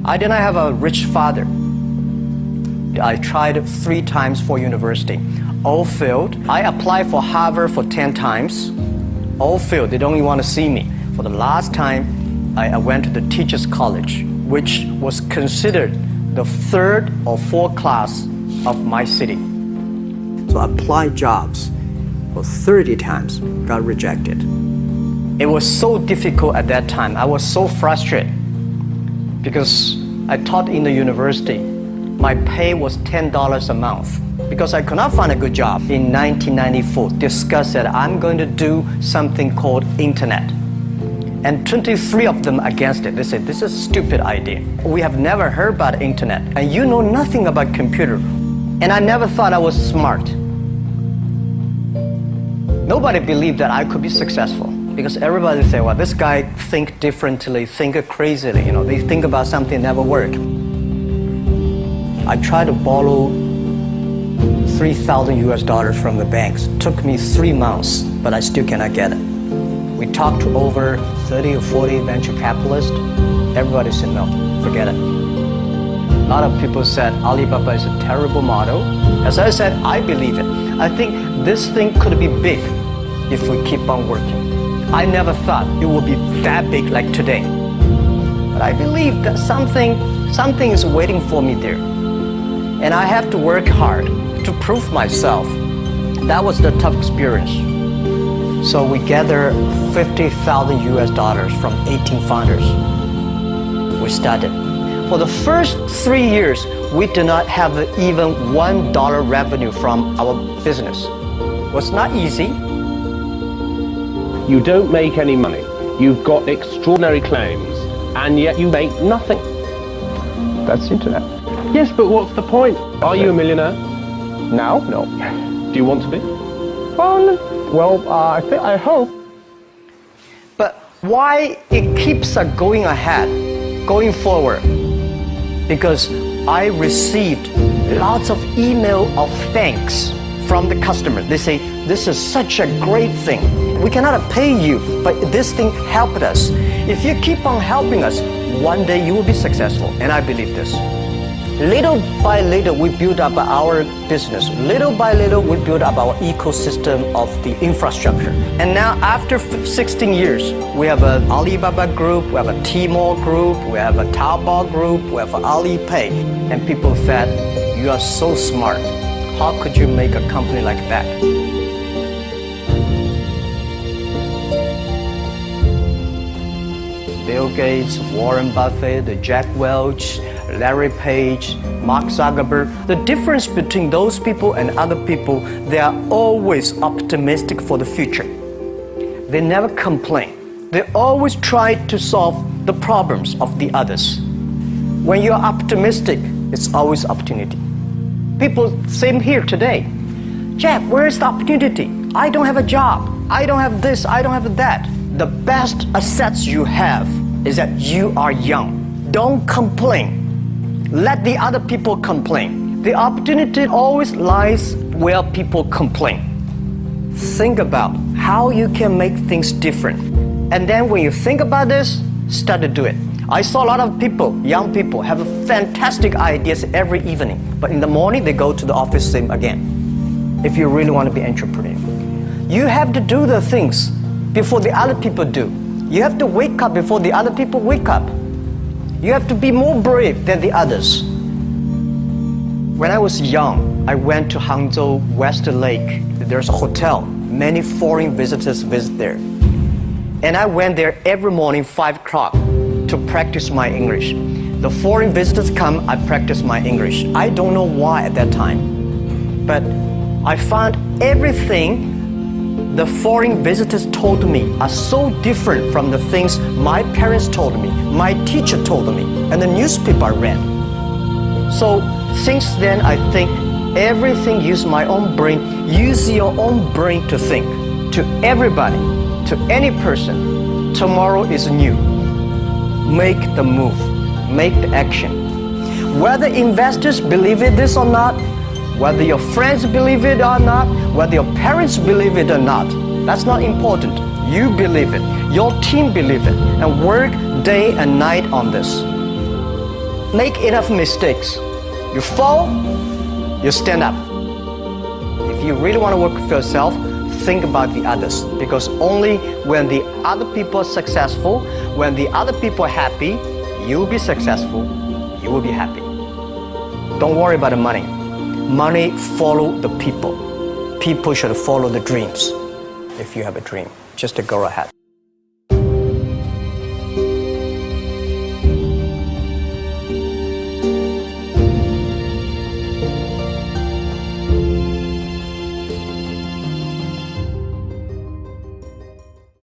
I did not have a rich father. I tried 3 times for university. All failed. I applied for Harvard for 10 times. All failed. They don't even want to see me. For the last time, I went to the teachers' college, which was considered the 3rd or 4th class of my city. So I applied jobs for 30 times, got rejected. It was so difficult at that time. I was so frustrated because I taught in the university. My pay was $10 a month because I could not find a good job. In 1994, discussed that I'm going to do something called internet. And 23 of them against it. They said, this is a stupid idea. We have never heard about internet, and you know nothing about computer. And I never thought I was smart. Nobody believed that I could be successful because everybody said, well, this guy think differently, think crazily, you know, they think about something never work. I tried to borrow $3,000 from the banks. It took me 3 months, but I still cannot get it. We talked to over 30 or 40 venture capitalists. Everybody said, no, forget it. A lot of people said Alibaba is a terrible model. As I said, I believe it. I think this thing could be big if we keep on working. I never thought it would be that big like today. But I believe that something is waiting for me there. And I have to work hard to prove myself. That was the tough experience. So we gathered $50,000 from 18 founders. We started. For the first 3 years, we did not have even $1 revenue from our business. It was not easy. You don't make any money. You've got extraordinary claims, and yet you make nothing. That's the internet. Yes, but what's the point? Are you a millionaire? Now? No. Do you want to be? Well, I hope. But why it keeps us going ahead, going forward? Because I received lots of email of thanks from the customers. They say, this is such a great thing. We cannot pay you, but this thing helped us. If you keep on helping us, one day you will be successful, and I believe this. Little by little, we build up our business. Little by little, we build up our ecosystem of the infrastructure. And now, after 16 years, we have an Alibaba Group, we have a Tmall Group, we have a Taobao Group, we have Alipay. And people said, you are so smart. How could you make a company like that? Bill Gates, Warren Buffett, Jack Welch, Larry Page, Mark Zuckerberg. The difference between those people and other people, they are always optimistic for the future. They never complain. They always try to solve the problems of the others. When you're optimistic, it's always opportunity. People, same here today. Jack, where's the opportunity? I don't have a job. I don't have this, I don't have that. The best assets you have is that you are young. Don't complain. Let the other people complain. The opportunity always lies where people complain. Think about how you can make things different. And then when you think about this, start to do it. I saw a lot of people, young people, have fantastic ideas every evening. But in the morning, they go to the office same again. If you really want to be an entrepreneur, you have to do the things before the other people do. You have to wake up before the other people wake up. You have to be more brave than the others. When I was young, I went to Hangzhou West Lake. There's a hotel. Many foreign visitors visit there. And I went there every morning, 5 o'clock, to practice my English. The foreign visitors come, I practice my English. I don't know why at that time. But I found everything the foreign visitors told me are so different from the things my parents told me, my teacher told me, and the newspaper I read. So since then, I think everything use my own brain. Use your own brain to think. To everybody, to any person, tomorrow is new. Make the move, make the action. Whether investors believe it this or not, whether your friends believe it or not, whether your parents believe it or not, that's not important. You believe it, your team believe it, and work day and night on this. make enough mistakes. You fall, you stand up. If you really want to work for yourself, think about the others, because only when the other people are successful, when the other people are happy, you'll be successful, you will be happy. Don't worry about the money. Money follow the people. People should follow the dreams. If you have a dream, just to go ahead.